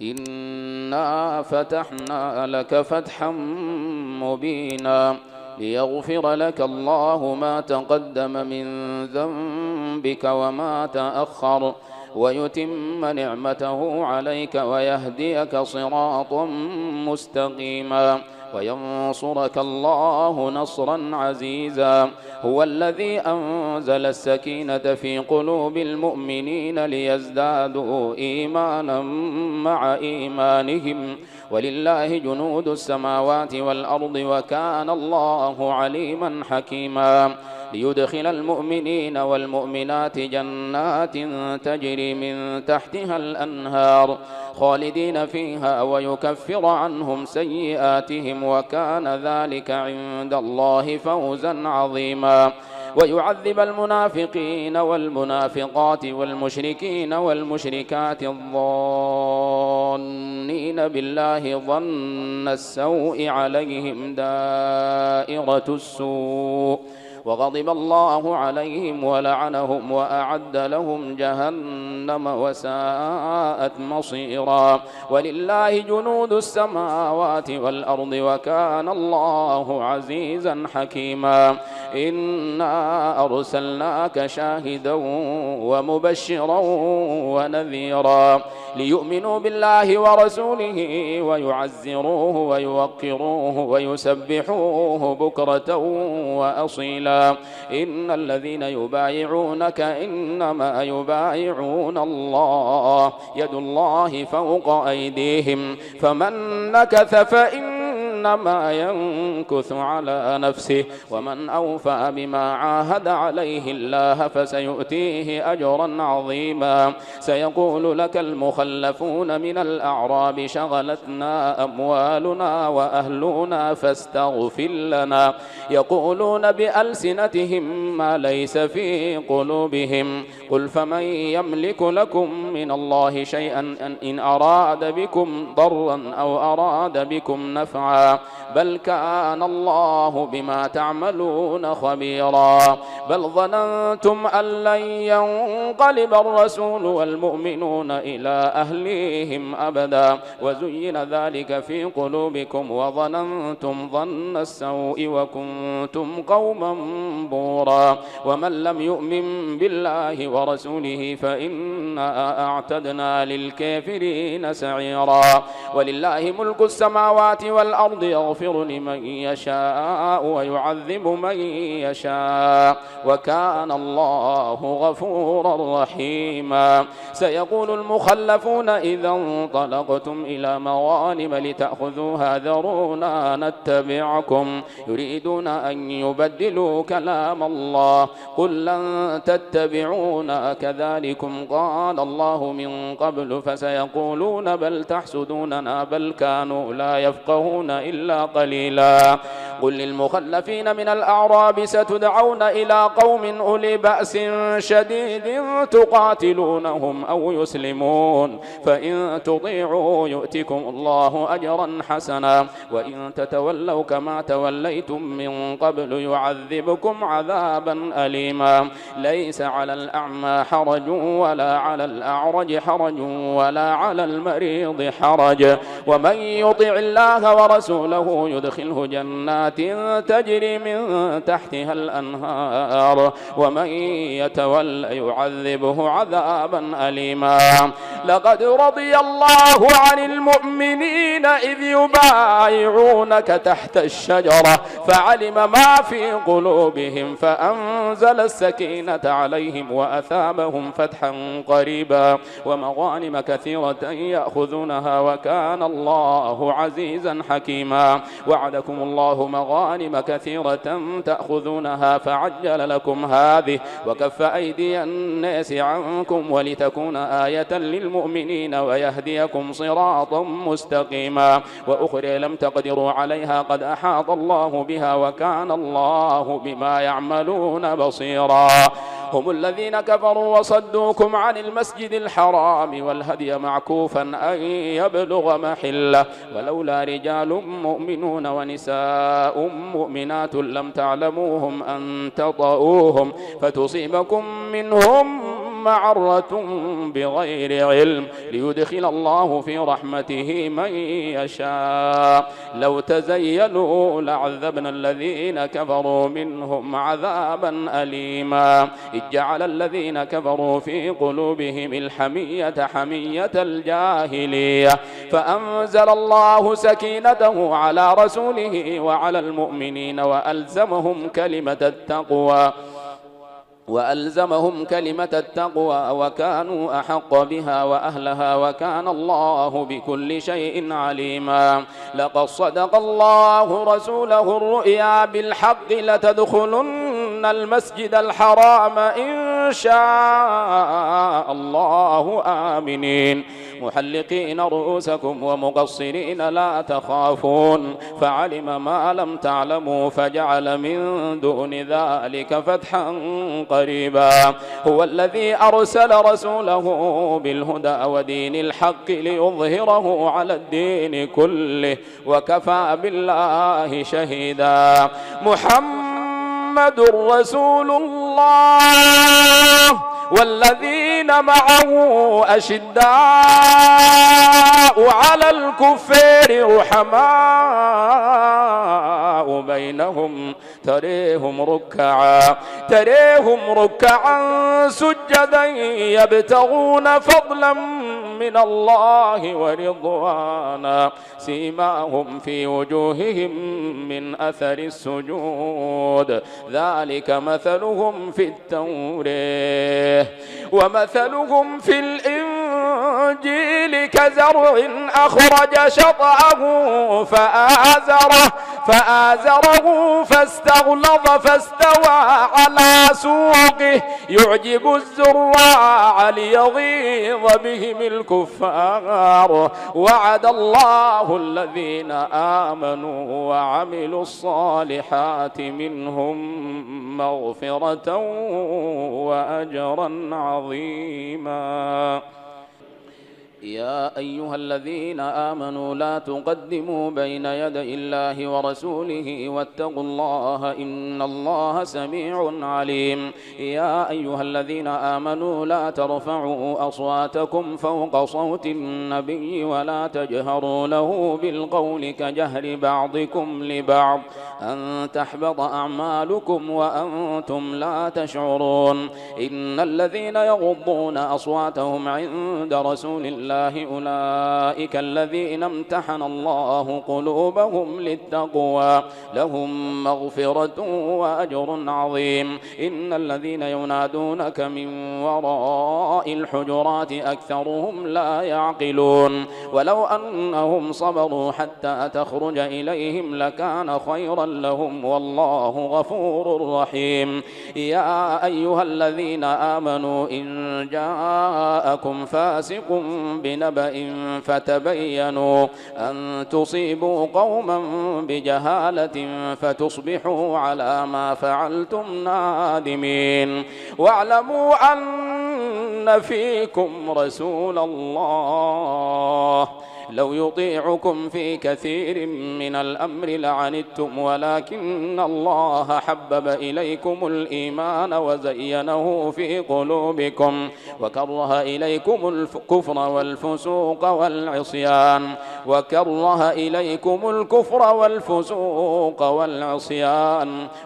إنا فتحنا لك فتحا مبينا ليغفر لك الله ما تقدم من ذنبك وما تأخر ويتم نعمته عليك ويهديك صراطا مستقيما وينصرك الله نصرا عزيزا. هو الذي أنزل السكينة في قلوب المؤمنين ليزدادوا إيمانا مع إيمانهم ولله جنود السماوات والأرض وكان الله عليما حكيما. ليدخل المؤمنين والمؤمنات جنات تجري من تحتها الأنهار خالدين فيها ويكفر عنهم سيئاتهم وكان ذلك عند الله فوزا عظيما. ويعذب المنافقين والمنافقات والمشركين والمشركات الظانين بالله ظن السوء عليهم دائرة السوء وغضب الله عليهم ولعنهم وأعد لهم جهنم وساءت مصيرا. ولله جنود السماوات والأرض وكان الله عزيزا حكيما. إنا أرسلناك شاهدا ومبشرا ونذيرا ليؤمنوا بالله ورسوله ويعزروه ويوقروه ويسبحوه بكرة وأصيلا. إن الذين يبايعونك إنما يبايعون الله يد الله فوق أيديهم فمن نكث فإنما ينكث على نفسه ومن أوفى بما عاهد عليه الله فسيؤتيه أجرا عظيما. سيقول لك المخلفون من الأعراب شغلتنا أموالنا وأهلنا فاستغفر لنا يقولون بألسنتهم ما ليس في قلوبهم قل فمن يملك لكم من الله شيئا إن أراد بكم ضرا أو أراد بكم نفعا بل كان الله بما تعملون خبيرا. بل ظننتم أن لن ينقلب الرسول والمؤمنون إلى أهليهم أبدا وزين ذلك في قلوبكم وظننتم ظن السوء وكنتم قوما بورا. ومن لم يؤمن بالله ورسوله فإنا أعتدنا للكافرين سعيرا. ولله ملك السماوات والأرض يغفر لمن يشاء ويعذب من يشاء وكان الله غفورا رحيما. سيقول المخلفون إذا انطلقتم إلى مغانم لتأخذوها ذرونا نتبعكم يريدون أن يبدلوا كلام الله قل لن تتبعونا كذلكم قال الله من قبل فسيقولون بل تحسدوننا بل كانوا لا يفقهون إلا قليلا. قل للمخلفين من الأعراب ستدعون إلى قوم أولي بأس شديد تقاتلونهم أو يسلمون فإن تطيعوا يؤتكم الله أجرا حسنا وإن تتولوا كما توليتم من قبل يعذبكم عذابا أليما. ليس على الأعمى حرج ولا على الأعرج حرج ولا على المريض حرج ومن يطع الله ورسوله يدخله جنات تجري من تحتها الأنهار ومن يتولى يعذبه عذابا أليما. لقد رضي الله عن المؤمنين إذ يبايعونك تحت الشجرة فعلم ما في قلوبهم فأنزل السكينة عليهم وأثابهم فتحا قريبا ومغانم كثيرة يأخذونها وكان الله عزيزا حكيما. وعدكم الله مغانم كثيرة تأخذونها فعجل لكم هذه وكف أيدي الناس عنكم ولتكون آية للمؤمنين ويهديكم صراطا مستقيما. وأخرى لم تقدروا عليها قد أحاط الله بها وكان الله بما يعملون بصيرا. هم الذين كفروا وصدوكم عن المسجد الحرام والهدي معكوفا أن يبلغ محله ولولا رجال مؤمنون ونساء مؤمنات لم تعلموهم أن تطؤوهم فتصيبكم منهم معرة بغير علم ليدخل الله في رحمته من يشاء. لو تزيلوا لعذبنا الذين كفروا منهم عذابا أليما. إذ جعل الذين كفروا في قلوبهم الحمية حمية الجاهلية فأنزل الله سكينته على رسوله وعلى المؤمنين وألزمهم كلمة التقوى وكانوا أحق بها وأهلها وكان الله بكل شيء عليما. لقد صدق الله رسوله الرؤيا بالحق لتدخلن المسجد الحرام إن شاء الله آمنين محلقين رؤوسكم ومقصرين لا تخافون فعلم ما لم تعلموا فجعل من دون ذلك فتحا قريبا. هو الذي أرسل رسوله بالهدى ودين الحق ليظهره على الدين كله وكفى بالله شهيدا. محمد رسول الله والذين معه أشداء على الكفار رحماء بينهم تريهم ركعا سجدا يبتغون فضلا من الله ورضوانا سيماهم في وجوههم من أثر السجود ذلك مثلهم في التوراة ومثلهم في الإنجيل كزرع أخرج شطأه فآزره فاستغلظ فاستوى على سوقه يعجب الزراع ليغيظ بهم الكفار. وعد الله الذين آمنوا وعملوا الصالحات منهم مغفرة وأجرا عظيما. يا أيها الذين آمنوا لا تقدموا بين يدي الله ورسوله واتقوا الله إن الله سميع عليم. يا أيها الذين آمنوا لا ترفعوا أصواتكم فوق صوت النبي ولا تجهروا له بالقول كجهر بعضكم لبعض أن تحبط أعمالكم وأنتم لا تشعرون. إن الذين يغضون أصواتهم عند رسول الله أولئك الذين امتحن الله قلوبهم للتقوى لهم مغفرة وأجر عظيم. إن الذين ينادونك من وراء الحجرات أكثرهم لا يعقلون. ولو أنهم صبروا حتى تخرج إليهم لكان خيرا لهم والله غفور رحيم. يا أيها الذين آمنوا إن جاءكم فاسق بنبأ فتبينوا أن تصيبوا قوما بجهالة فتصبحوا على ما فعلتم نادمين. واعلموا أن فيكم رسول الله لو يطيعكم في كثير من الأمر لعنتم ولكن الله حبب إليكم الإيمان وزينه في قلوبكم وكره إليكم الكفر والفسوق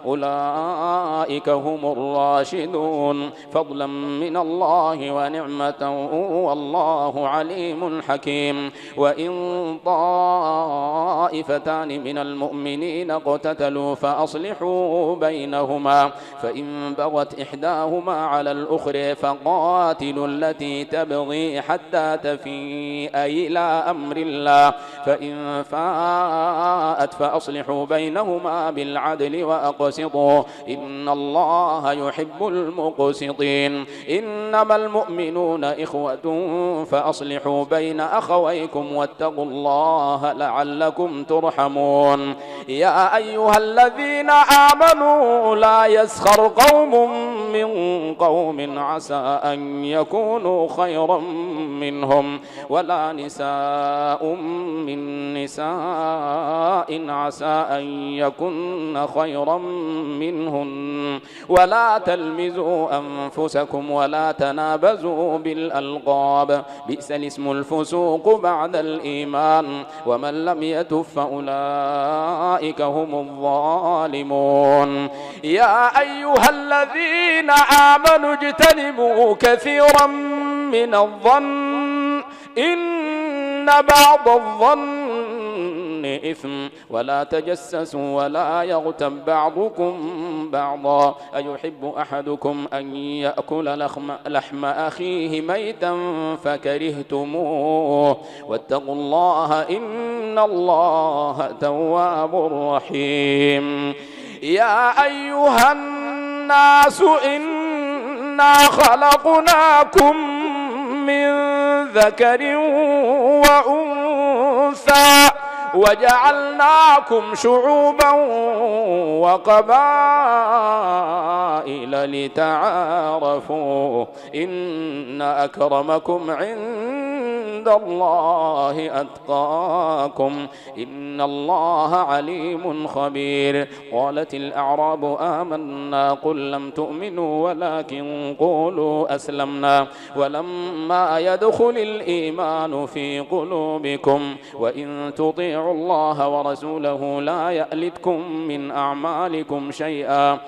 أولئك هم الراشدون فضلا من الله ونعمة والله عليم حكيم. وإن طائفتان من المؤمنين اقتتلوا فأصلحوا بينهما فإن بغت إحداهما على الأخرى فقاتلوا التي تبغي حتى تفيء إلى أمر الله فإن فاءت فأصلحوا بينهما بالعدل وأقسطوا إن الله يحب المقسطين. إنما المؤمنون إخوة فأصلحوا بين أخويكم واتقوا الله لعلكم ترحمون. يا أيها الذين آمنوا لا يسخر قوم من قوم عسى أن يكونوا خيرا منهم ولا نساء من نساء عسى أن يكن خيرا منهن ولا تلمزوا أنفسكم ولا تنابزوا بالألقاب بئس الاسم الفسوق بعد الإيمان ومن لم يتب فأولئك هم الظالمون. يا أيها الذين آمنوا اجتنبوا كثيرا من الظن إن بعض الظن إثم ولا تجسسوا ولا يغتب بعضكم بعضا أيحب أحدكم أن يأكل لحم أخيه ميتا فكرهتموه واتقوا الله إن الله تواب رحيم. يا أيها الناس إنا خلقناكم من ذكر وأنثى وجعلناكم شعوبا وقبائل لتعارفوا إن أكرمكم عند الله أتقاكم إن الله عليم خبير. قالت الأعراب آمنا قل لم تؤمنوا ولكن قولوا أسلمنا ولما يدخل الإيمان في قلوبكم وإن تطيعوا الله ورسوله لا يألتكم من أعمالكم شيئا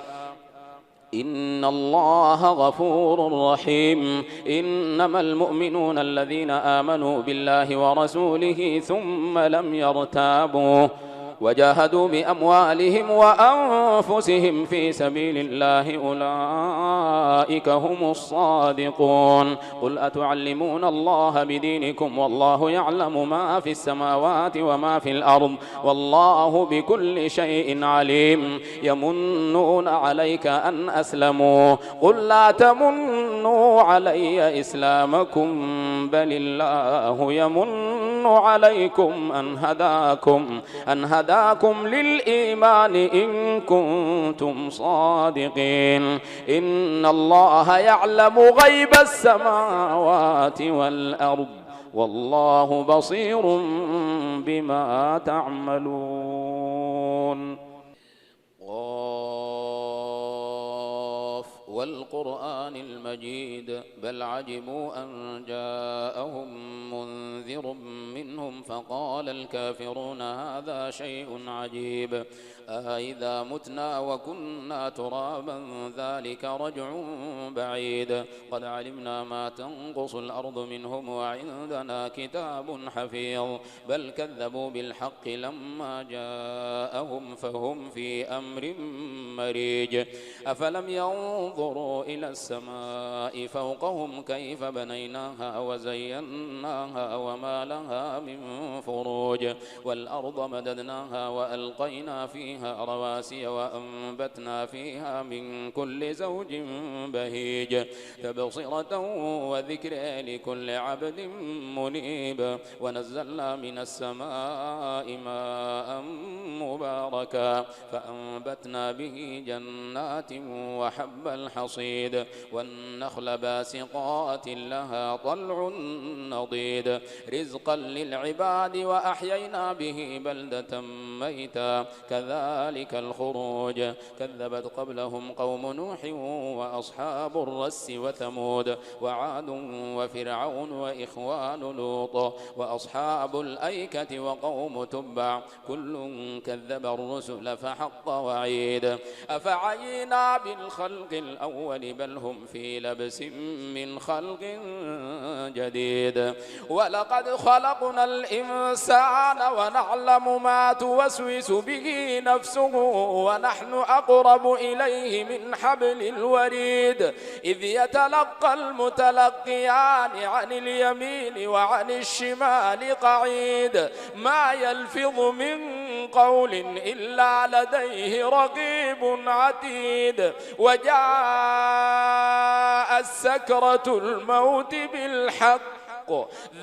إن الله غفور رحيم. إنما المؤمنون الذين آمنوا بالله ورسوله ثم لم يرتابوا وجاهدوا بأموالهم وأنفسهم في سبيل الله أولئك هم الصادقون. قل أتعلمون الله بدينكم والله يعلم ما في السماوات وما في الأرض والله بكل شيء عليم. يمنون عليك أن أسلموا قل لا تمنوا علي إسلامكم بل الله يمن عليكم أن هداكم للإيمان إن كنتم صادقين. إن الله يعلم غيب السماوات والأرض والله بصير بما تعملون. والقرآن المجيد بل عجبوا أن جاءهم منذر منهم فقال الكافرون هذا شيء عجيب أإذا متنا وكنا ترابا ذلك رجع بعيد قد علمنا ما تنقص الأرض منهم وعندنا كتاب حفيظ بل كذبوا بالحق لما جاءهم فهم في أمر مريج أفلم ينظروا إلى السماء فوقهم كيف بنيناها وزيناها وما لها من فروج والأرض مددناها وألقينا فيها رواسي وأنبتنا فيها من كل زوج بهيج تبصرة وذكر لكل عبد منيب ونزلنا من السماء ماء مباركا فأنبتنا به جنات وحب الحصيد والنخل باسقات لها طلع نضيد رزقا للعباد وأحيينا به بلدة ميتا كذلك الخروج كذبت قبلهم قوم نوح وأصحاب الرس وثمود وعاد وفرعون وإخوان لوط وأصحاب الأيكة وقوم تبع كل كذب الرسل فحق وعيد أفعينا بالخلق الأول بل هم في لبس من خلق جديد ولقد خلقنا الإنسان ونعلم ما توسوس به نفسه ونحن أقرب إليه من حبل الوريد إذ يتلقى المتلقيان عن اليمين وعن الشمال قعيد ما يلفظ من قول إلا لديه رقيب عتيد وجاءت سكرة الموت بالحق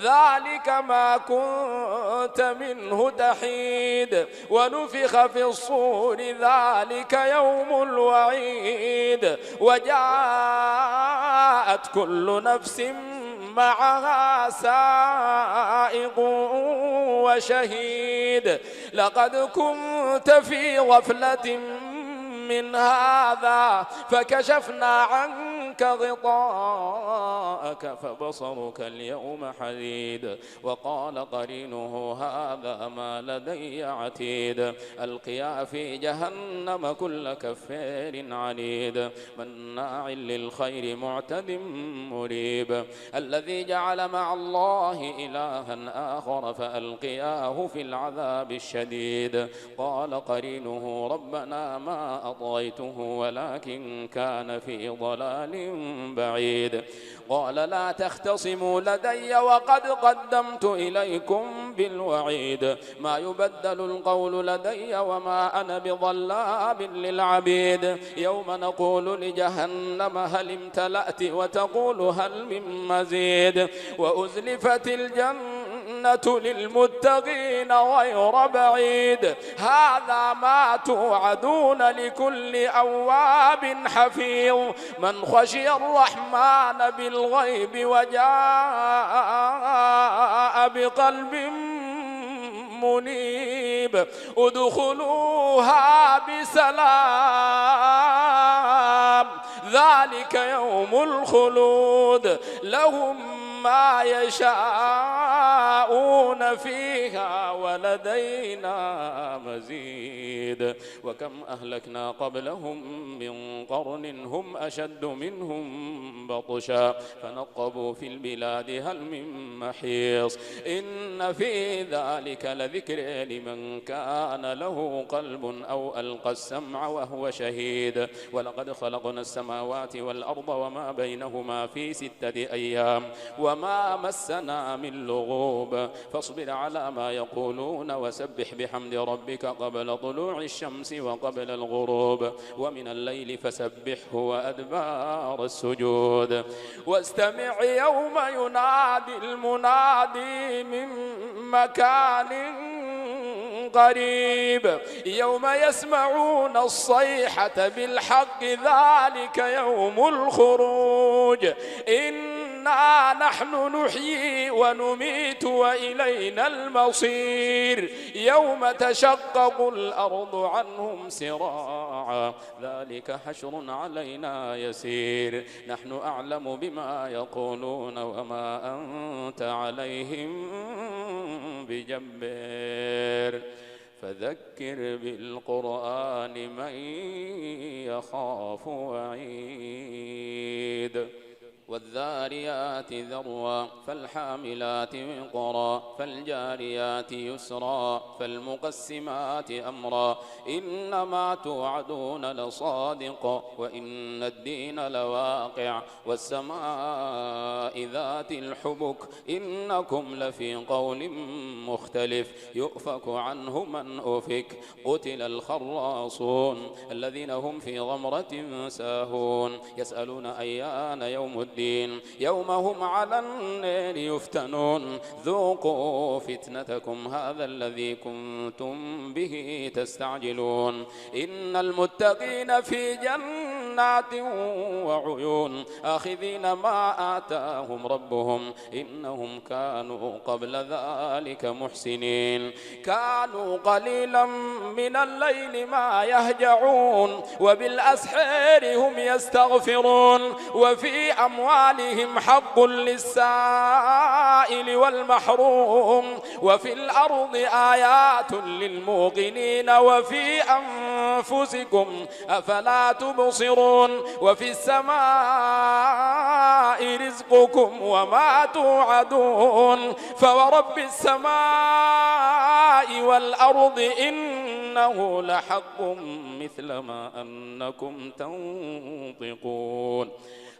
ذلك ما كنت منه تحيد ونفخ في الصور ذلك يوم الوعيد وجاءت كل نفس معها سائق وشهيد لقد كنت في غفلة من هذا فكشفنا عنك غطاءك فبصرك اليوم حديد وقال قرينه هذا ما لدي عتيد ألقيا في جهنم كل كفار عنيد مناع للخير معتد مريب الذي جعل مع الله إلها آخر فألقياه في العذاب الشديد قال قرينه ربنا ما أطغيته ولكن كان في ضلال بعيد قال لا تختصموا لدي وقد قدمت إليكم بالوعيد ما يبدل القول لدي وما أنا بظلام للعبيد يوم نقول لجهنم هل امتلأت وتقول هل من مزيد وأزلفت الجنة للمتقين غير بعيد هذا ما توعدون لكل أواب حفيظ من خشي الرحمن بالغيب وجاء بقلب منيب ادخلوها بسلام ذلك يوم الخلود لهم ما يشاءون فيها ولدينا مزيد وكم أهلكنا قبلهم من قرن هم أشد منهم بطشا فنقبوا في البلاد هل من محيص إن في ذلك لذكر لمن كان له قلب أو ألقى السمع وهو شهيد ولقد خلقنا السماوات والأرض وما بينهما في 6 أيام وما مسنا من لغوب فاصبر على ما يقولون وسبح بحمد ربك قبل طلوع الشمس وقبل الغروب ومن الليل فسبحه وأدبار السجود واستمع يوم ينادي المنادي من مكان قريب يوم يسمعون الصيحة بالحق ذلك يوم الخروج إنا نحن نحيي ونميت وإلينا المصير يوم تشقق الأرض عنهم سراعا ذلك حشر علينا يسير نحن أعلم بما يقولون وما أنت عليهم بجبار فذكر بالقرآن من يخاف وعيد والذاريات ذروا فالحاملات وقرا فالجاريات يسرا فالمقسمات أمرا إنما توعدون لصادق وإن الدين لواقع والسماء ذات الحبك إنكم لفي قول مختلف يؤفك عنه من أفك قتل الخراصون الذين هم في غمرة ساهون يسألون أيان يوم الدين يوم هم على النار يفتنون ذوقوا فتنتكم هذا الذي كنتم به تستعجلون إن المتقين في جنات وعيون آخذين ما آتاهم ربهم إنهم كانوا قبل ذلك محسنين كانوا قليلا من الليل ما يهجعون وبالأسحار هم يستغفرون وفي أموالهم حق للسائل والمحروم وفي الأرض آيات للموقنين وفي أنفسكم أفلا تبصرون وفي السماء رزقكم وما توعدون فورب السماء والأرض إنه لحق مثل ما أنكم تنطقون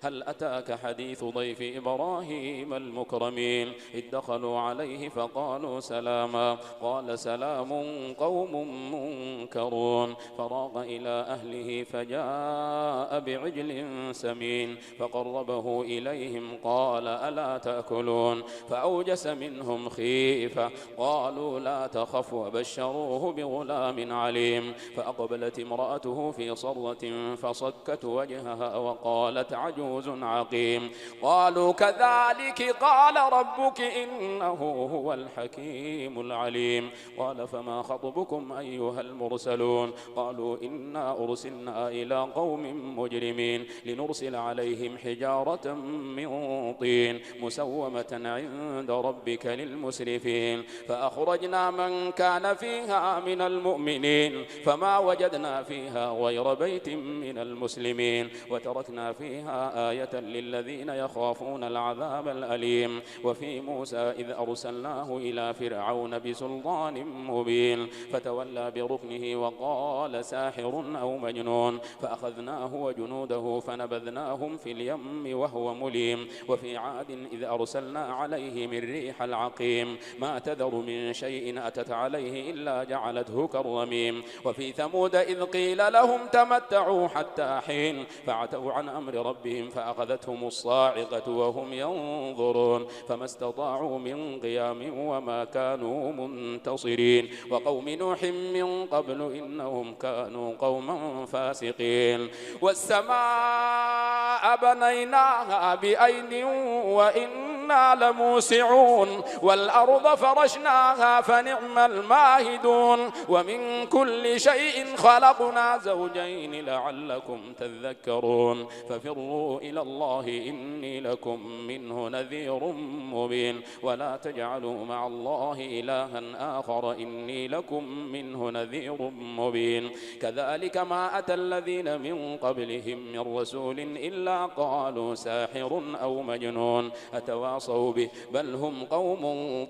هل أتاك حديث ضيف إبراهيم المكرمين إذ دخلوا عليه فقالوا سلاما قال سلام قوم منكرون فراغ إلى أهله فجاء بعجل سمين فقربه إليهم قال ألا تأكلون فأوجس منهم خيفة قالوا لا تخف وبشروه بغلام عليم فأقبلت امرأته في صرة فصكت وجهها وقالت عجوز كنوز عقيم. قالوا كذلك قال ربك إنه هو الحكيم العليم. قال فما خطبكم أيها المرسلون؟ قالوا إنا أرسلنا إلى قوم مجرمين لنرسل عليهم حجارة من طين مسومة عند ربك للمسرفين. فأخرجنا من كان فيها من المؤمنين فما وجدنا فيها غير بيت من المسلمين وتركنا فيها آية للذين يخافون العذاب الأليم. وفي موسى إذ أرسلناه إلى فرعون بسلطان مبين فتولى بركنه وقال ساحر أو مجنون فأخذناه وجنوده فنبذناهم في اليم وهو مليم. وفي عاد إذ أرسلنا عليهم الريح العقيم ما تذر من شيء أتت عليه إلا جعلته كالرميم. وفي ثمود إذ قيل لهم تمتعوا حتى حين فعتوا عن أمر ربهم فأخذتهم الصاعقة وهم ينظرون فما استطاعوا من قيام وما كانوا منتصرين. وقوم نوح من قبل إنهم كانوا قوما فاسقين. والسماء بنيناها بأيد وإنا لموسعون والأرض فرشناها فنعم الماهدون. ومن كل شيء خلقنا زوجين لعلكم تذكرون. ففروا إلى الله إني لكم منه نذير مبين. ولا تجعلوا مع الله إلها آخر إني لكم منه نذير مبين. كذلك ما أتى الذين من قبلهم من رسول إلا قالوا ساحر أو مجنون أتواصوا به بل هم قوم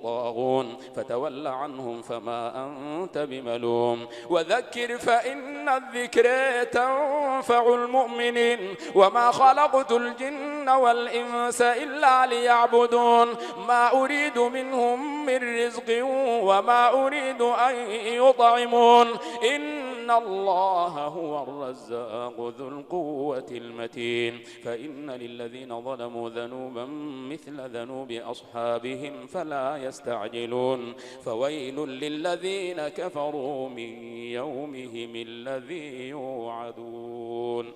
طاغون. فتول عنهم فما أنت بملوم وذكر فإن الذكر تنفع المؤمنين. وما خلقت الجن والإنس إلا ليعبدون ما أريد منهم من رزق وما أريد أن يطعمون إن الله هو الرزاق ذو القوة المتين. فإن للذين ظلموا ذنوبا مثل ذنوب أصحابهم فلا يستعجلون. فويل للذين كفروا من يومهم الذي يوعدون.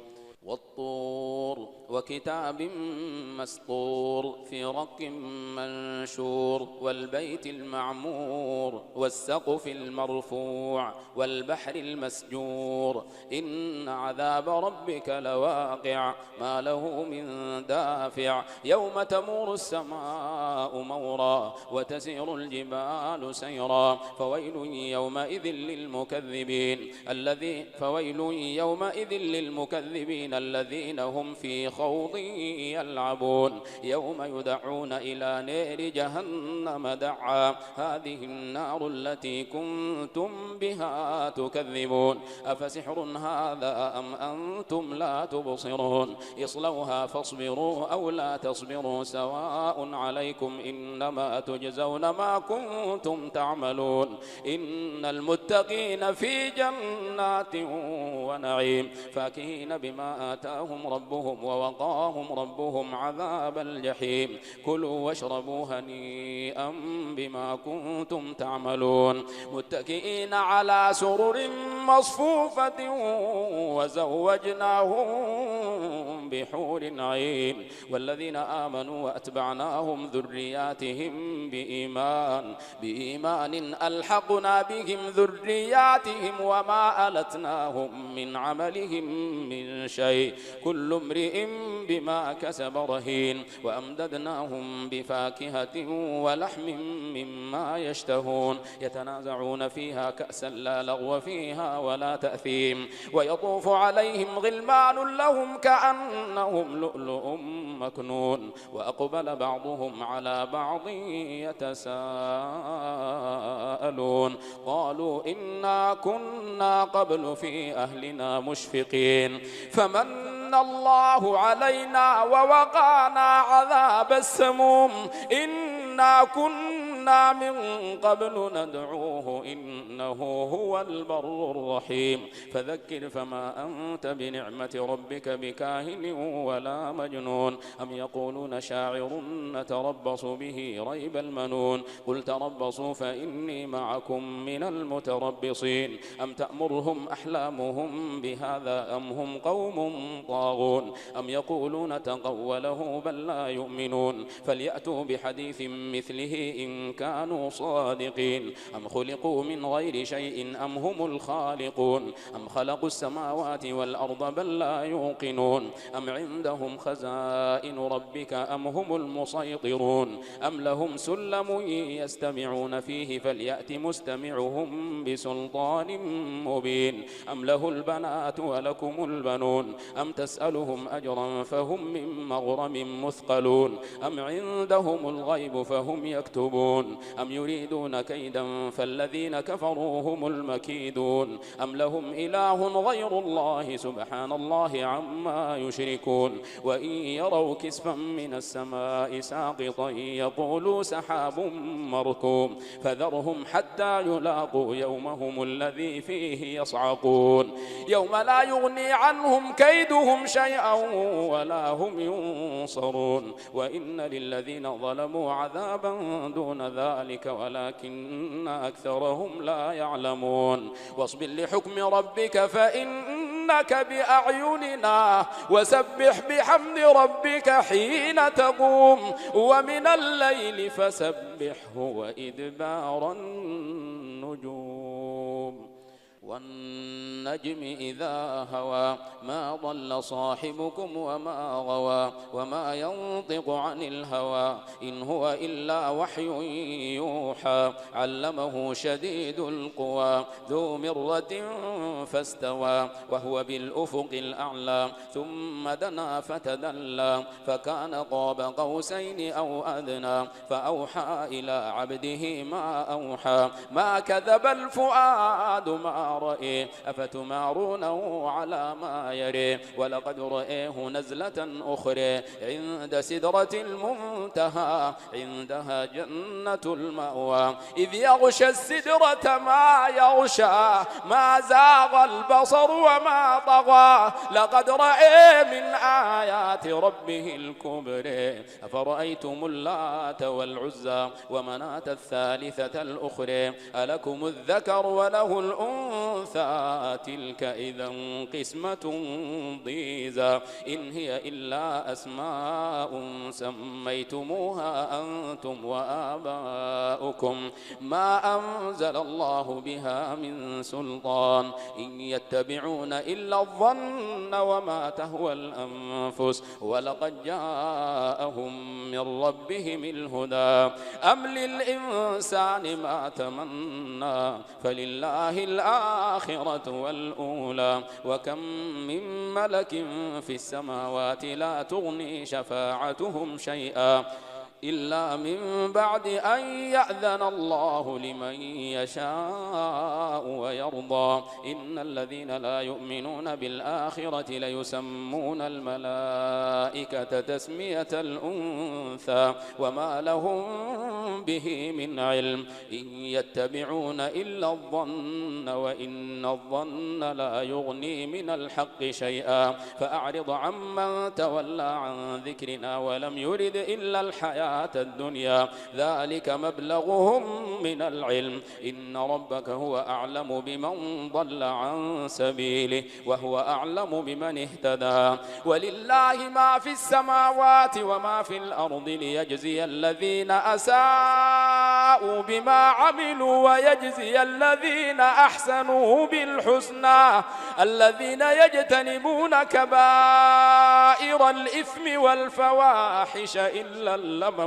والطور وكتاب مسطور في رق منشور والبيت المعمور والسقف المرفوع والبحر المسجور إن عذاب ربك لواقع ما له من دافع. يوم تمور السماء مورا وتسير الجبال سيرا فويل يومئذ للمكذبين الذين هم في خوض يلعبون. يوم يدعون إلى نار جهنم دعا هذه النار التي كنتم بها تكذبون أفسحر هذا أم أنتم لا تبصرون. اصلوها فاصبروا أو لا تصبروا سواء عليكم إنما تجزون ما كنتم تعملون. إن المتقين في جنات ونعيم فاكهين بما آتاهم ربهم ووقاهم ربهم عذاب الجحيم. كلوا واشربوا هنيئا بما كنتم تعملون. متكئين على سرر مصفوفة وزوجناهم بحور عين. والذين آمنوا وأتبعناهم ذرياتهم بإيمان ألحقنا بهم ذرياتهم وما ألتناهم من عملهم من شيء كل امرئ بما كسب رهين. وأمددناهم بفاكهة ولحم مما يشتهون يتنازعون فيها كأسا لا لغو فيها ولا تأثيم. ويطوف عليهم غلمان لهم كأنهم لؤلؤ مكنون. وأقبل بعضهم على بعض يتساءلون قالوا إنا كنا قبل في أهلنا مشفقين فمن الله علينا ووقانا عذاب السموم إنا كنا كنا من قبل ندعوه إنه هو البر الرحيم فذكر فما أنت بنعمة ربك بكاهن ولا مجنون أم يقولون شاعر نتربص به ريب المنون قل تربصوا فإني معكم من المتربصين أم تأمرهم أحلامهم بهذا أم هم قوم طاغون أم يقولون تقوله بل لا يؤمنون فليأتوا بحديث مثله إن كانوا صادقين أم خلقوا من غير شيء أم هم الخالقون أم خلقوا السماوات والأرض بل لا يوقنون أم عندهم خزائن ربك أم هم المسيطرون أم لهم سلم يستمعون فيه فليأت مستمعهم بسلطان مبين أم له البنات ولكم البنون أم تسألهم أجرا فهم من مغرم مثقلون أم عندهم الغيب فهم يكتبون أم يريدون كيدا فالذين كفروا هم المكيدون أم لهم إله غير الله سبحان الله عما يشركون وإن يروا كسفا من السماء ساقطا يقولوا سحاب مركوم فذرهم حتى يلاقوا يومهم الذي فيه يصعقون يوم لا يغني عنهم كيدهم شيئا ولا هم ينصرون وإن للذين ظلموا عذابا دون ذلك ولكن أكثرهم لا يعلمون واصبر لحكم ربك فإنك بأعيننا وسبح بحمد ربك حين تقوم ومن الليل فسبحه وإدبار النجوم والنجم إذا هوى ما ضل صاحبكم وما غوى وما ينطق عن الهوى إن هو إلا وحي يوحى علمه شديد القوى ذو مرة فاستوى وهو بالأفق الأعلى ثم دنا فتدلى فكان قاب قوسين أو أدنى فأوحى إلى عبده ما أوحى ما كذب الفؤاد ما رأي أفتمارونه على ما يري ولقد رأيه نزلة أخرى عند سدرة المنتهى عندها جنة المأوى إذ يغشى السدرة ما يغشى ما زاغ البصر وما طغى لقد رأى من آيات ربه الكبرى أفرأيتم اللات والعزى ومناة الثالثة الأخرى ألكم الذكر وله الأنثى تلك إذا قسمة ضيزى إن هي إلا أسماء سميتموها أنتم وآباؤكم ما أنزل الله بها من سلطان إن يتبعون إلا الظن وما تهوى الأنفس ولقد جاءهم من ربهم الهدى أم للإنسان ما تمنى فلله الآخرة والأولى وكم من ملك في السماوات لا تغني شفاعتهم شيئا إلا من بعد أن يأذن الله لمن يشاء ويرضى إن الذين لا يؤمنون بالآخرة ليسمون الملائكة تسمية الأنثى وما لهم به من علم إن يتبعون إلا الظن وإن الظن لا يغني من الحق شيئا فأعرض عمن تولى عن ذكرنا ولم يرد إلا الحياة الدنيا ذلك مبلغهم من العلم إن ربك هو أعلم بمن ضل عن سبيله وهو أعلم بمن اهتدى ولله ما في السماوات وما في الأرض ليجزي الذين أساءوا بما عملوا ويجزي الذين أحسنوا بالحسنى الذين يجتنبون كبائر الإثم والفواحش إلا اللمم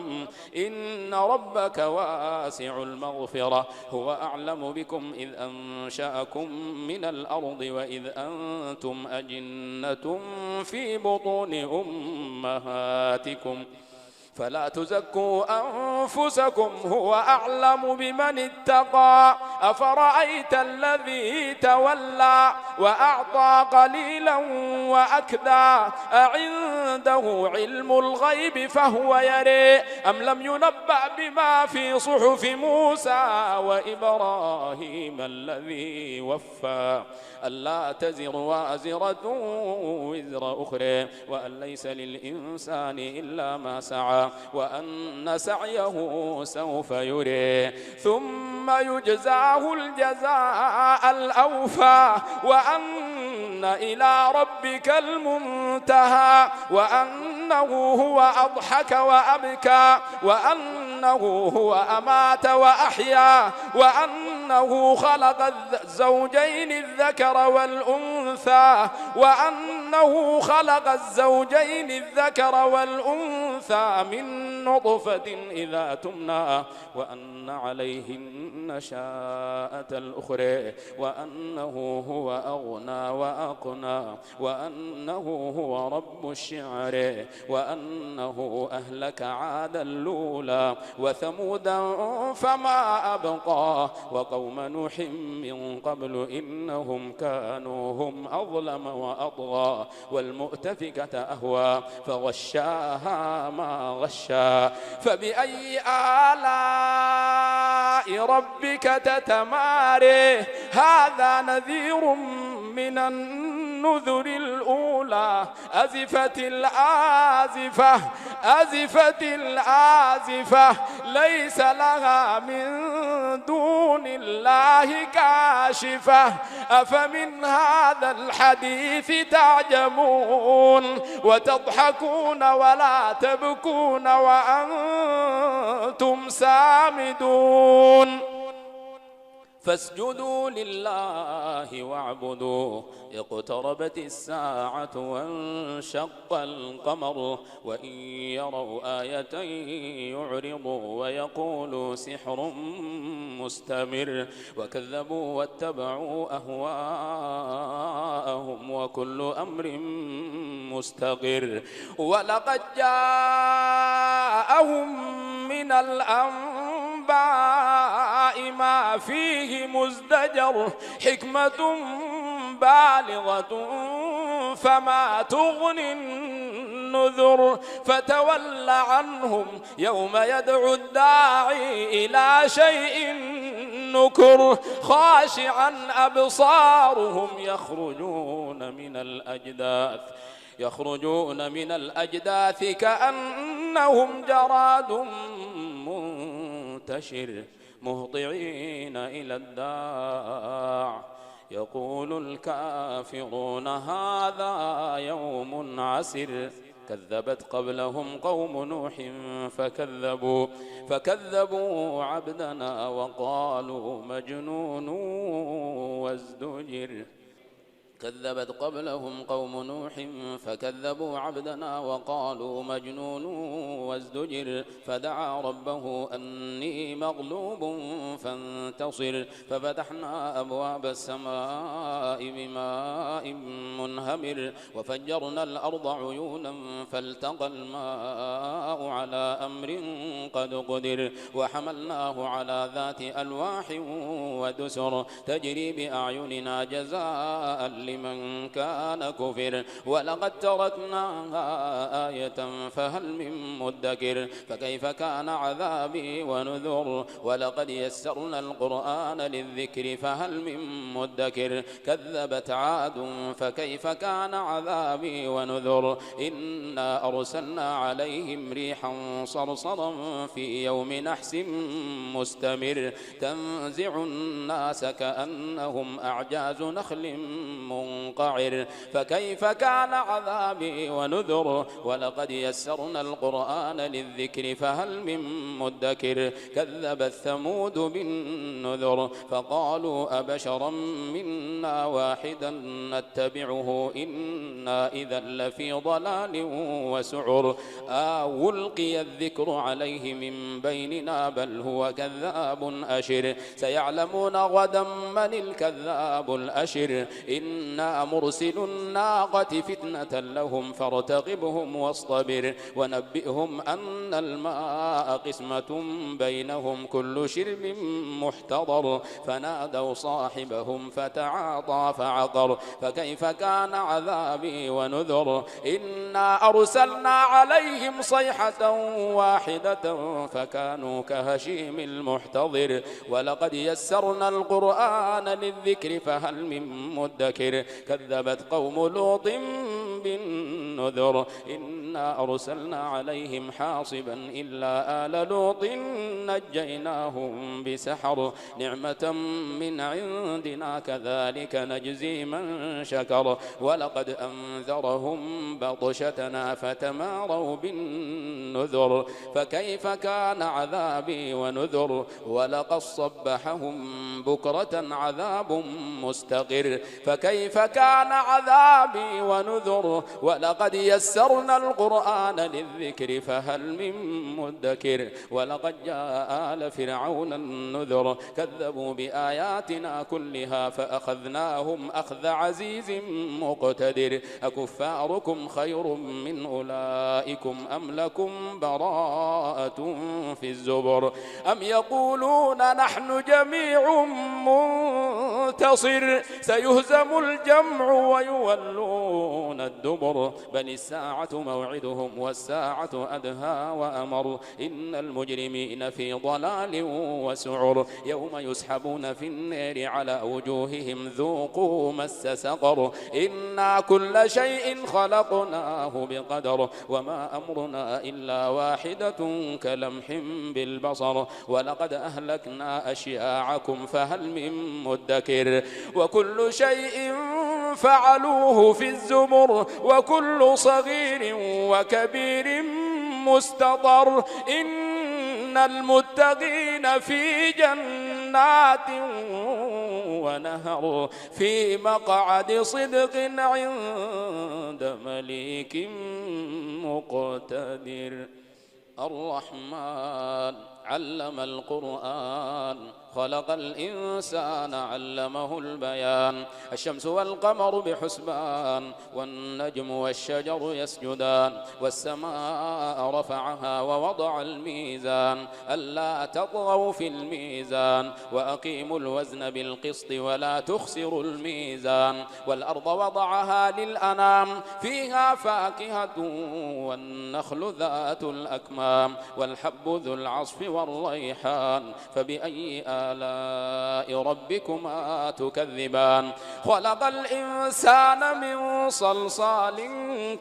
إن ربك واسع المغفرة هو أعلم بكم إذ أنشأكم من الأرض وإذ أنتم أجنة في بطون أمهاتكم فلا تزكوا أنفسكم هو أعلم بمن اتقى أفرأيت الذي تولى وأعطى قليلا وأكدى أعنده علم الغيب فهو يرى أم لم ينبأ بما في صحف موسى وإبراهيم الذي وفى ألا تزر وازرة وزر أخرى وأن ليس للإنسان إلا ما سعى وأن سعيه سوف يرى ثم يجزاه الجزاء الأوفى وأن إلى ربك المنتهى وأنه هو أضحك وأبكى وأنه هو أمات وأحيا وأنه خلق الزوجين الذكر والأنثى وأنه خلق الزوجين الذكر والأنثى من نطفة إذا تمنى وأن عليه النشاءة الأخرى وأنه هو أغنى وأقنى وأنه هو رب الشعر وأنه أهلك عادا الأولى وثمودا فما أبقى وقوم نوح من قبل إنهم كانوا هم أظلم وأطغى والمؤتفكة أهوى فغشاها ما غشا فبأي آلاء ربك تتماري هذا نذير من النذر الأولى أزفت الآزفة أزفت الآزفة ليس لها من دون الله كاشفة أفمن هذا الحديث تعجبون وتضحكون ولا تبكون وأنتم سامدون فاسجدوا لله واعبدوا اقتربت الساعة وانشق القمر وإن يروا آية يعرضوا ويقولوا سحر مستمر وكذبوا واتبعوا أهواءهم وكل أمر مستقر ولقد جاءهم من الأنباء ما فيه مزدجر حكمة بالغة فما تغني النذر فتول عنهم يوم يدعو الداعي إلى شيء نكر خاشعا أبصارهم يخرجون من الأجداث كأنهم جراد منتشر مهطعين إلى الداع يقول الكافرون هذا يوم عسر كذبت قبلهم قوم نوح فكذبوا عبدنا وقالوا مجنون وازدجر كذبت قبلهم قوم نوح فكذبوا عبدنا وقالوا مجنون وازدجر فدعا ربه أني مغلوب فانتصر ففتحنا أبواب السماء بماء منهمر وفجرنا الأرض عيونا فالتقى الماء على أمر قد قدر وحملناه على ذات ألواح ودسر تجري بأعيننا جزاء لمن كان كفر ولقد تركناها آية فهل من مدكر فكيف كان عذابي ونذر ولقد يسرنا القرآن للذكر فهل من مدكر كذبت عاد فكيف كان عذابي ونذر إنا أرسلنا عليهم ريحا صرصرا في يوم نحس مستمر تنزع الناس كأنهم أعجاز نخل منقعر فكيف كان عذابي ونذر ولقد يسرنا القرآن للذكر فهل من مدكر كذبت ثمود بالنذر فقالوا أبشرا منا واحدا نتبعه إنا إذا لفي ضلال وسعر ألقي الذكر عليه من بيننا بل هو كذاب أشر سيعلمون غدا من الكذاب الأشر إن إنا مرسل الناقة فتنة لهم فارتقبهم واصطبر ونبئهم أن الماء قسمة بينهم كل شرب محتضر فنادوا صاحبهم فتعاطى فعقر فكيف كان عذابي ونذر إنا أرسلنا عليهم صيحة واحدة فكانوا كهشيم المحتضر ولقد يسرنا القرآن للذكر فهل من مدكر كذبت قوم لوط بالنذر إنا أرسلنا عليهم حاصبا إلا آل لوط نجيناهم بسحر نعمة من عندنا كذلك نجزي من شكر ولقد أنذرهم بطشتنا فتماروا بالنذر فكيف كان عذابي ونذر ولقد صبحهم بكرة عذاب مستقر فكيف كان عذابي ونذر ولقد يسرنا القرآن للذكر فهل من مدكر ولقد جاء آل فرعون النذر كذبوا بآياتنا كلها فأخذناهم أخذ عزيز مقتدر أكفاركم خير من أولئكم أم لكم براءة في الزبر أم يقولون نحن جميع منتصر سيهزم الجمع ويولون الدبر بل الساعة موعدهم والساعة أدهى وأمر إن المجرمين في ضلال وسعر يوم يسحبون في النار على وجوههم ذوقوا مس سقر إنا كل شيء خلقناه بقدر وما أمرنا إلا واحدة كلمح بالبصر ولقد أهلكنا أشياعكم فهل من مدكر وكل شيء فعلوه في الزبر وكل صغير وكبير مستطر إن المتقين في جنات ونهر في مقعد صدق عند مليك مقتدر الرحمن علم القرآن خلق الإنسان علمه البيان الشمس والقمر بحسبان والنجم والشجر يسجدان والسماء رفعها ووضع الميزان ألا تطغوا في الميزان وأقيموا الوزن بالقسط ولا تخسروا الميزان والأرض وضعها للأنام فيها فاكهة والنخل ذات الأكمام والحب ذو العصف والريحان فبأي آلاء ربكما تكذبان خلق الإنسان من صلصال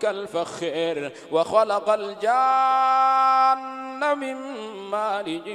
كالفخار وخلق الجان من مارج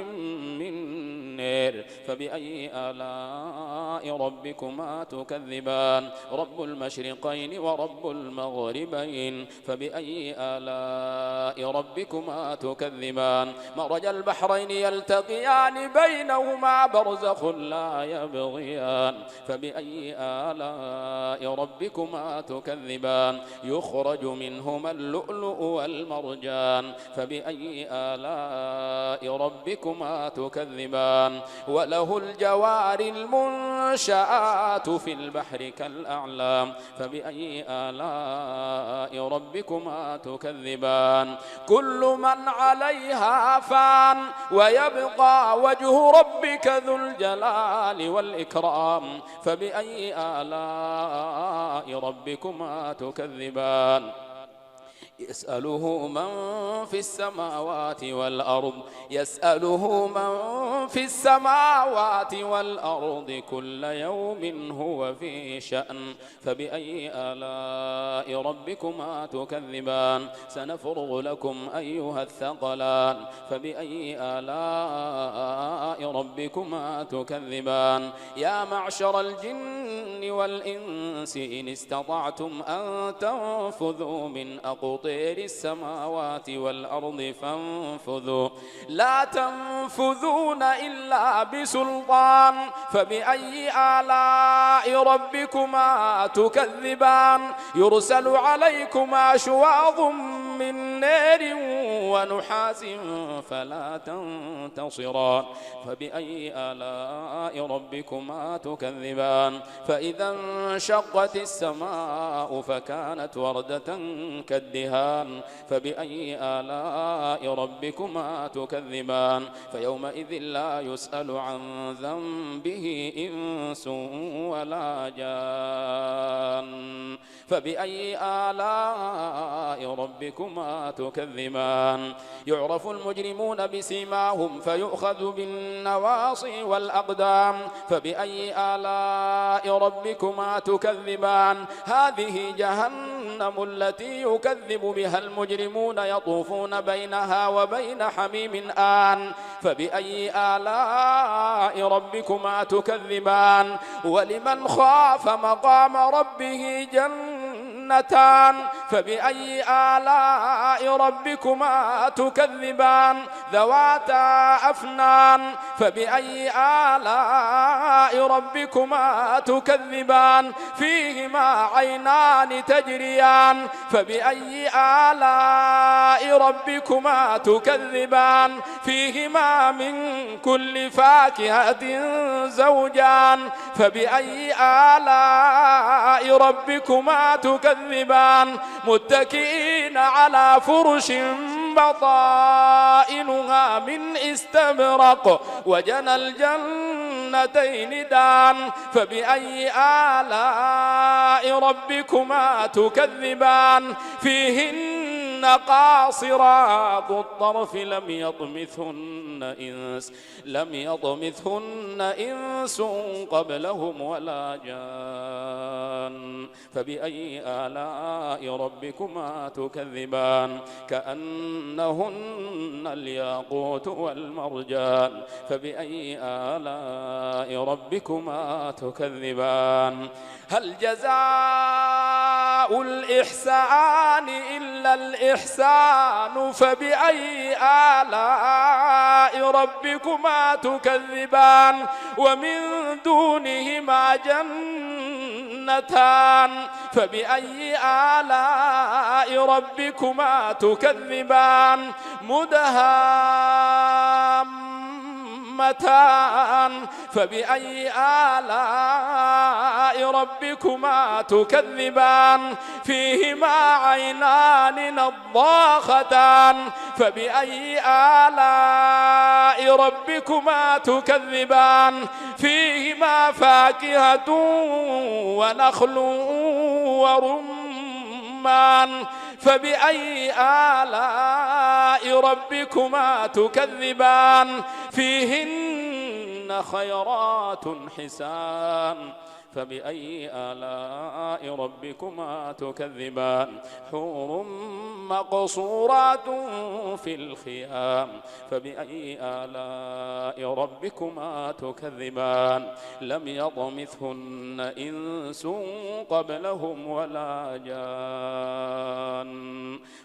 من نار فبأي آلاء ربكما تكذبان رب المشرقين ورب المغربين فبأي آلاء ربكما تكذبان مرج البحرين يلتقيان بينهما برزخ لا يبغيان فبأي آلاء ربكما تكذبان يخرج منهما اللؤلؤ والمرجان فبأي آلاء ربكما تكذبان وله الجوار المنشآت في البحر كالأعلام فبأي آلاء ربكما تكذبان كل من عليها فان ويبقى وجه ربك ذو الجلال والإكرام فبأي آلاء ربكما تكذبان يسأله من في السماوات والأرض يسأله من في السماوات والأرض كل يوم هو في شأن فبأي آلاء ربكما تكذبان سنفرغ لكم أيها الثقلان فبأي آلاء ربكما تكذبان يا معشر الجن والإنس إن استطعتم أن تنفذوا من أقطار فاطر السماوات والأرض فانفذوا لا تنفذون إلا بسلطان فبأي آلاء ربكما تكذبان يرسل عليكما شواظ من نار ونحاس فلا تنتصران فبأي آلاء ربكما تكذبان فإذا انشقت السماء فكانت وردة كالدهان فبأي آلاء ربكما تكذبان فيومئذ لا يسأل عن ذنبه إنس ولا جان فبأي آلاء ربكما تكذبان يعرف المجرمون بسيماهم فيؤخذ بالنواصي والأقدام فبأي آلاء ربكما تكذبان هذه جهنم التي يكذب بها المجرمون يطوفون بينها وبين حميم آن فبأي آلاء ربكما تكذبان ولمن خاف مقام ربه جنتان فبأي آلاء ربكما تكذبان ذواتا أفنان فبأي آلاء ربكما تكذبان فيهما عينان تجريان فبأي آلاء ربكما تكذبان فيهما من كل فاكهة زوجان فبأي آلاء ربكما تكذبان متكئين على فرش بطائنها من استبرق وجنى الجنتين دان فبأي آلاء ربكما تكذبان فيهن قاصرات الطرف لم يطمثهن إنس قبلهم ولا جان فبأي آلاء ربكما تكذبان كأنهن الياقوت والمرجان فبأي آلاء ربكما تكذبان هل جزاء الإحسان إلا الإحسان فبأي آلاء ربكما تكذبان ومن دونهما جنتان فبأي آلاء ربكما تكذبان مدهامتان فبأي آلاء ربكما تكذبان فيهما عينان نضاختان فبأي آلاء ربكما تكذبان فيهما فاكهة ونخل ورمان فبأي آلاء ربكما تكذبان فيهن خيرات حسان فبأي آلاء ربكما تكذبان حور مقصورات في الخيام فبأي آلاء ربكما تكذبان لم يطمثهن إنس قبلهم ولا جان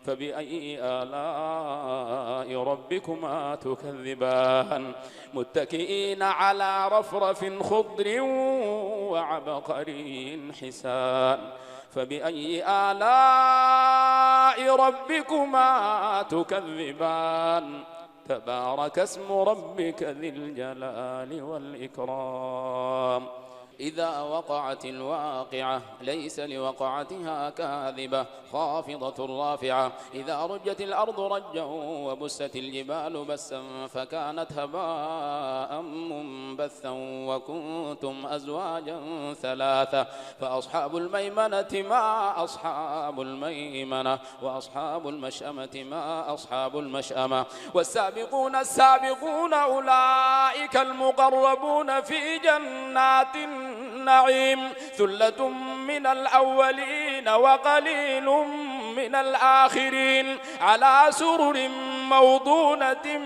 فبأي آلاء ربكما تكذبان متكئين على رفرف خضر وعبقري حسان فبأي آلاء ربكما تكذبان تبارك اسم ربك ذي الجلال والإكرام إذا وقعت الواقعة ليس لوقعتها كاذبة خافضة رافعة إذا رجت الأرض رجا وبست الجبال بسا فكانت هباء منبثا وكنتم أزواجا ثلاثة فأصحاب الميمنة ما أصحاب الميمنة وأصحاب المشأمة ما أصحاب المشأمة والسابقون السابقون أولئك المقربون في جنات النعيم ثلة من الأولين وقليل من الآخرين على سرر موضونة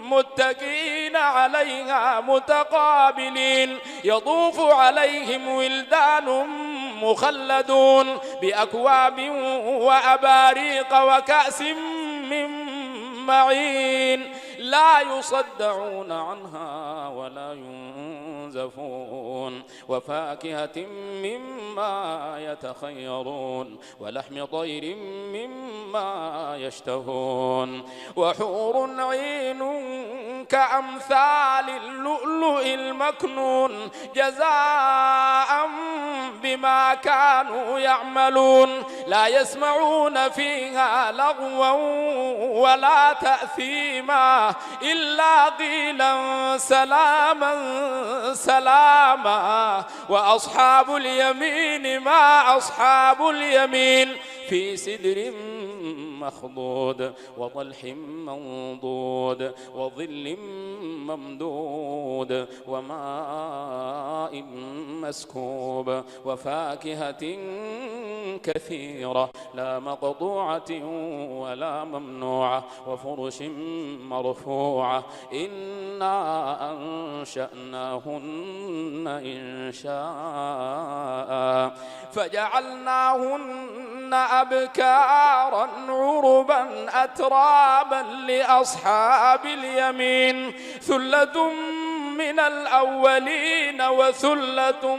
متكئين عليها متقابلين يطوف عليهم ولدان مخلدون بأكواب وأباريق وكأس من معين لا يصدعون عنها ولا ينزفون وفاكهة مما يتخيرون ولحم طير مما يشتهون وحور عين كأمثال اللؤلؤ المكنون جزاء بما كانوا يعملون لا يسمعون فيها لغوا ولا تأثيما إلا قيلا سلاما سلاما وأصحاب اليمين ما أصحاب اليمين في سدر مخضود وطلح منضود وظل ممدود وماء مسكوب وفاكهة كثيرة لا مقطوعة ولا ممنوعة وفرش مرفوعة إنا أنشأناهن إنشاء فجعلناهن أبكارا عربا أترابا لأصحاب اليمين ثلة من الأولين وثلة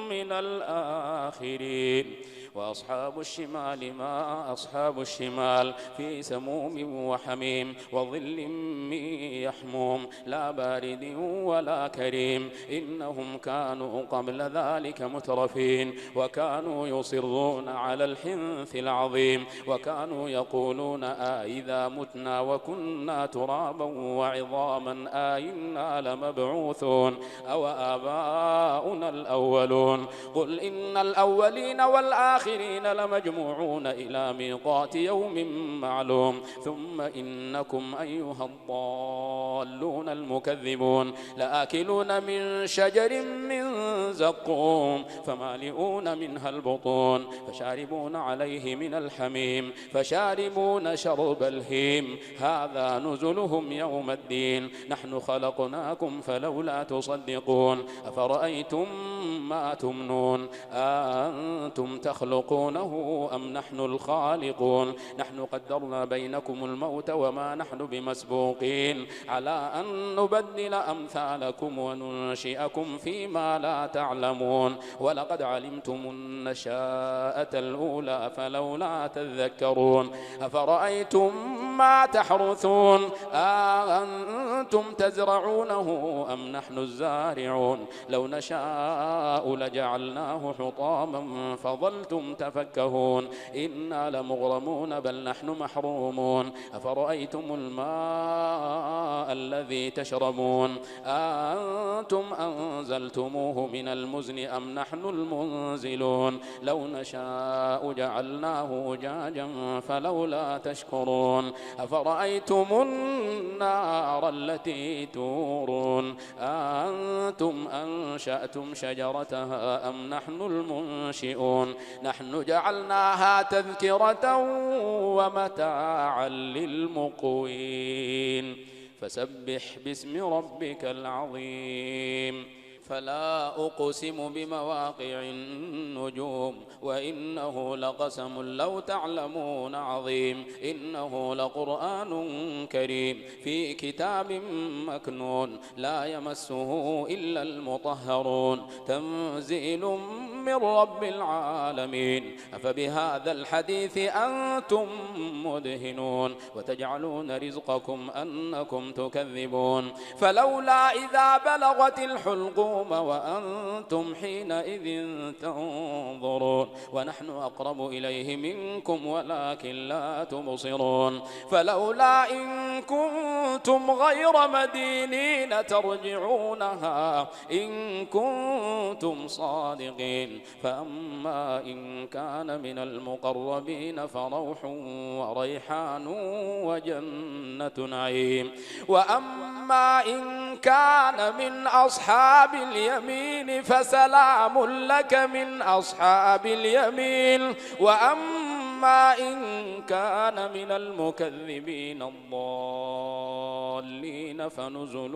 من الآخرين وأصحاب الشمال ما أصحاب الشمال في سموم وحميم وظل من يحموم لا بارد ولا كريم إنهم كانوا قبل ذلك مترفين وكانوا يصرون على الحنث العظيم وكانوا يقولون أإذا متنا وكنا ترابا وعظاما أإنا لمبعوثون أو آباؤنا الأولون قل إن الأولين والآخرين لمجموعون إلى ميقات يوم معلوم ثم إنكم أيها الضالون المكذبون لآكلون من شجر من زقوم فمالئون منها البطون فشاربون عليه من الحميم فشاربون شرب الهيم هذا نزلهم يوم الدين نحن خلقناكم فلولا تصدقون أفرأيتم ما تمنون أنتم تخلقونه أم نحن الخالقون نحن قدرنا بينكم الموت وما نحن بمسبوقين على أن نبدل أمثالكم وننشئكم فيما لا تعلمون ولقد علمتم النشاءة الأولى فلولا تذكرون أفرأيتم ما تحرثون أأنتم تزرعونه أم نحن الزارعون لو نشاء لجعلناه حطاما فظلتم تفكهون إنا لمغرمون بل نحن محرومون أفرأيتم الماء الذي تشربون أأنتم أنزلتموه من المزن أم نحن المنزلون لو نشاء جعلناه أجاجا فلولا تشكرون أفرأيتم النار التي تورون أأنتم أنشأتم شجرتها أم نحن المنشئون نحن جعلناها تذكرة ومتاعا للمقوين فسبح باسم ربك العظيم فلا أقسم بمواقع النجوم وإنه لقسم لو تعلمون عظيم إنه لقرآن كريم في كتاب مكنون لا يمسه إلا المطهرون تنزيل من رب العالمين أفبهذا الحديث أنتم مدهنون وتجعلون رزقكم أنكم تكذبون فلولا إذا بلغت الحلقوم وأنتم حينئذ تنظرون ونحن أقرب إليه منكم ولكن لا تبصرون فلولا إن كنتم غير مدينين ترجعونها إن كنتم صادقين فأما إن كان من المقربين فروح وريحان وجنة نعيم وأما إن كان من أصحاب اليمين فسلام لك من أصحاب اليمين وأما أما إن كان من المكذبين الضالين فنزل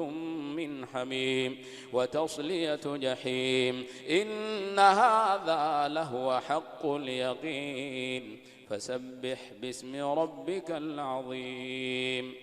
من حميم وتصلية جحيم إن هذا لهو حق اليقين فسبح باسم ربك العظيم